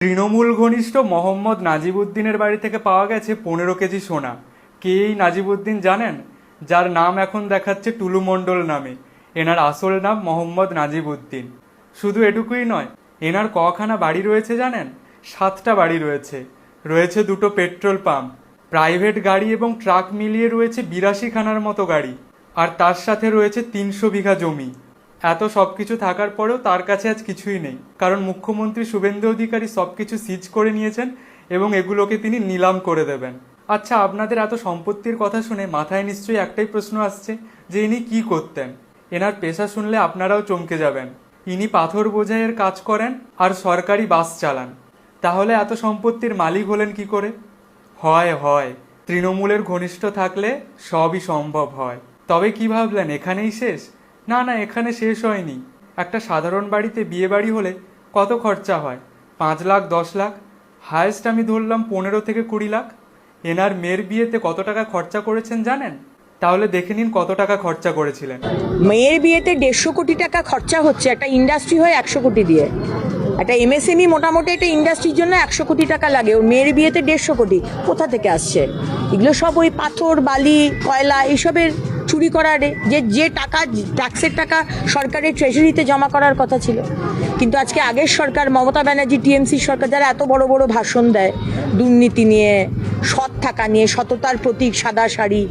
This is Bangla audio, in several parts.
তৃণমূল ঘনিষ্ঠ মোহাম্মদ নাজিবুদ্দিনের বাড়ি থেকে পাওয়া গেছে 15 কেজি সোনা। কে এই নাজিবুদ্দিন জানেন? যার নাম এখন দেখাচ্ছে টুলু মণ্ডল নামে। এনার আসল নাম মোহাম্মদ নাজিবুদ্দিন। শুধু এটুকুই নয়, এনার কখানা বাড়ি রয়েছে জানেন? 7টা বাড়ি রয়েছে। রয়েছে 2টো পেট্রোল পাম্প, প্রাইভেট গাড়ি এবং ট্রাক মিলিয়ে রয়েছে 82খানার মতো গাড়ি। আর তার সাথে রয়েছে 300 বিঘা জমি। এত সবকিছু থাকার পরেও তার কাছে আজ কিছুই নেই, কারণ মুখ্যমন্ত্রী শুভেন্দু অধিকারী সবকিছু সিজ করে নিয়েছেন এবং এগুলোকে তিনি নিলাম করে দেবেন। আচ্ছা, আপনাদের এত সম্পত্তির কথা শুনে মাথায় নিশ্চয়ই একটাই প্রশ্ন আসছে যে ইনি কি করতেন। এনার পেশা শুনলে আপনারাও চমকে যাবেন। ইনি পাথর বোঝাইয়ের কাজ করেন আর সরকারি বাস চালান। তাহলে এত সম্পত্তির মালিক হলেন কি করে? হয় তৃণমূলের ঘনিষ্ঠ থাকলে সবই সম্ভব হয়। তবে কি ভাবলেন এখানেই শেষ? না, এখানে শেষ হয়নি। একটা সাধারণ বাড়িতে বিয়ে বাড়ি হলে কত খরচা হয়? 5 লাখ, 10 লাখ, হায়েস্ট আমি ধরলাম 15 থেকে 20 লাখ। এনার মেয়ের বিয়েতে কত টাকা খরচা করেছেন জানেন? তাহলে দেখে নিন কত টাকা খরচা করেছিলেন। মেয়ের বিয়েতে 150 কোটি টাকা খরচা হচ্ছে একটা ইন্ডাস্ট্রি হয় 100 কোটি দিয়ে। একটা এমএসএমই মোটামুটি একটা ইন্ডাস্ট্রির জন্য 100 কোটি টাকা লাগে। ওর মেয়ের বিয়েতে 150 কোটি কোথা থেকে আসছে? এগুলো সব ওই পাথর, বালি, কয়লা এইসবের চুরি করার যে টাকা, ট্যাক্সের টাকা সরকারের ট্রেজারিতে জমা করার কথা ছিল। কিন্তু আজকে আগের সরকার, মমতা ব্যানার্জি টিএমসি সরকার, যারা এত বড় বড় ভাষণ দেয় দুর্নীতি নিয়ে, সৎ থাকা নিয়ে, সততার প্রতীক সাদা শাড়ি,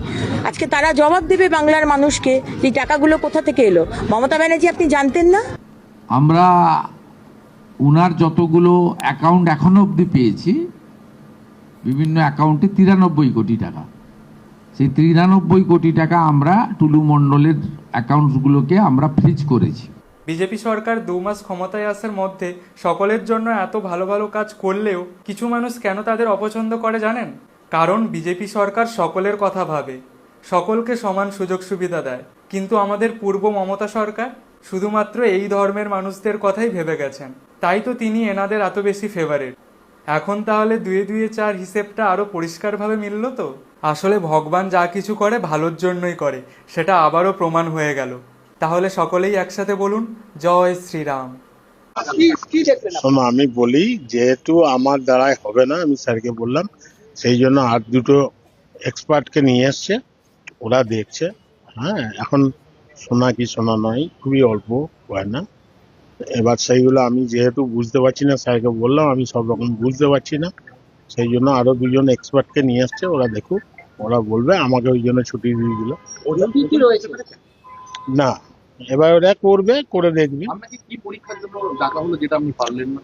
আজকে তারা জবাব দেবে বাংলার মানুষকে এই টাকাগুলো কোথা থেকে এলো। মমতা ব্যানার্জি আপনি জানতেন না? আমরা উনার যতগুলো অ্যাকাউন্ট এখনো অবধি পেয়েছি, বিভিন্ন অ্যাকাউন্টে 93 কোটি টাকা। সেই 93 কোটি টাকা আমরা টুলু মণ্ডলের অ্যাকাউন্টগুলোকে আমরা ফ্রিজ করেছি। বিজেপি সরকার 2 মাস ক্ষমতায় আসার মধ্যে সকলের জন্য এত ভালো ভালো কাজ করলেও কিছু মানুষ কেন তাদের অপছন্দ করে জানেন? কারণ বিজেপি সরকার সকলের কথা ভাবে, সকলকে সমান সুযোগ সুবিধা দেয়। কিন্তু আমাদের পূর্ব মমতা সরকার শুধুমাত্র এই ধর্মের মানুষদের কথাই ভেবে গেছেন। তাই তো তিনি এনাদের এত বেশি ফেভারিট। এখন তাহলে 2 2 4 হিসেবটা আরো পরিষ্কারভাবে মিলল তো। আসলে ভগবান যা কিছু করে ভালোর জন্যই করে, সেটা আবারও প্রমাণ হয়ে গেল। তাহলে সকলেই একসাথে বলুন, জয় শ্রীরাম। শোনো, আমি বলি, যেহেতু আমার দ্বারাই হবে না, আমি স্যারকে বললাম, সেই জন্য আর 2টো এক্সপার্টকে নিয়ে এসছে, ওরা দেখছে। হ্যাঁ, এখন শোনা কি শোনা নয়, খুবই অল্প গয়না। এবার সেইগুলো আমি যেহেতু বুঝতে পারছি না, স্যারকে বললাম আমি সব রকম বুঝতে পারছি না, সেই জন্য আরো 2জন এক্সপার্টকে নিয়ে এসছে, ওরা দেখুক, ওরা বলবে। আমাকে ওই জন্য ছুটি দিয়ে দিল। না, এবার ওরা করবে, করে দেখবে। আপনাকে কি পরীক্ষার জন্য ডাকা হলো যেটা আপনি পারলেন না?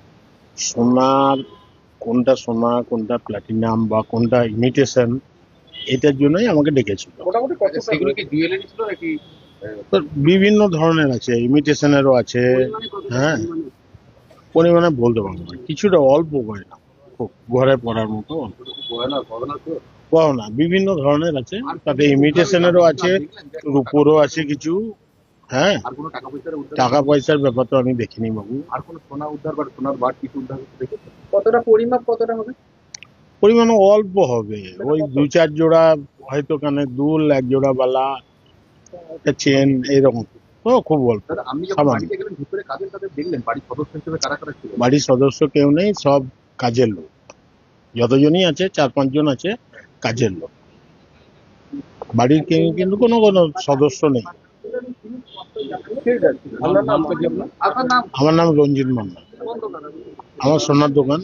সোনার কোনটা সোনা, কোনটা প্লাটিনাম বা কোনটা ইমিটেশন, এটার জন্যই আমাকে ডেকেছিল। মোটামুটি সেগুলো কি জুয়েলারি ছিল নাকি? তো বিভিন্ন ধরনের আছে, ইমিটেশনেরও আছে। হ্যাঁ, পরিমাণে বলতে পারবো না, কিছুটা অল্প গয়না, খুব ঘরে পড়ার মতো অল্প গয়না বিভিন্ন ধরনের আছে। তাতে ইমিটেশনেরও আছে, রূপোরও আছে কিছু। হ্যাঁ, আর কোনো টাকা পয়সার উদ্ধার? টাকা পয়সার ব্যাপার তো আমি দেখিনি বাবু। আর কোনো সোনা উদ্ধার বা সোনার বার কিছু উদ্ধার দেখেছেন? কতটা পরিমাপ, কতটা হবে? পরিমাণে অল্প হবে, ওই 2 4 জোড়া হয়তো কানের দুল, 1 জোড়া বালা, একটা চেন, এইরকম। ও খুব অল্প। দাদা, আপনি যখন সামান্য। বাড়িতে গেলেন ভিতরে কাদের কাদের দেখলেন? বাড়ির সদস্য হিসেবে কারা কারা ছিল? বাড়ির সদস্য কেউ নেই, সব কাজের লোক। যতজনই আছে, 4 5 জন আছে কাজের লোক। বাড়ির কেউ কিন্তু কোনো কোনো সদস্য নেই। আপনার নামটা কি? আপনার নাম? আমার নাম রঞ্জিত মান্না, আমার সোনার দোকান।